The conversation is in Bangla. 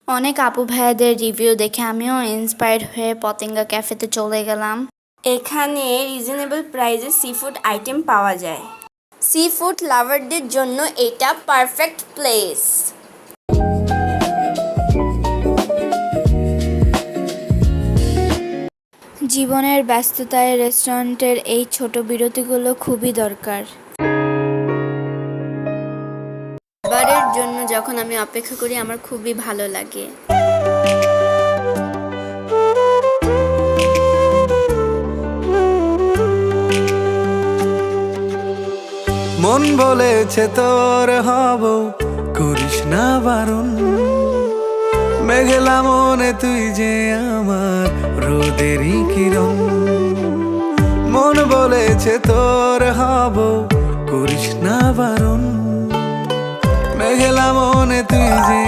অনেক আপু ভাইয়াদের রিভিউ দেখে আমিও ইন্সপায়ার্ড হয়ে পতেঙ্গা ক্যাফেতে চলে গেলাম। এখানে রিজনেবল প্রাইসে সি ফুড আইটেম পাওয়া যায়। সি ফুড লাভারদের জন্য এটা পারফেক্ট প্লেস। জীবনের ব্যস্ততায় রেস্টুরেন্টের এই ছোট বিরতিগুলো খুবই দরকার। খাবারের জন্য যখন আমি অপেক্ষা করি আমার খুবই ভালো লাগে। মন বলেছে তোর হব, করিস না বারণ। মেঘলা মনে তুই যে আমার রোদেরই কিরণ। মন বলেছে তোর হব, করিস না বারণ। মেঘলা মনে তুই যে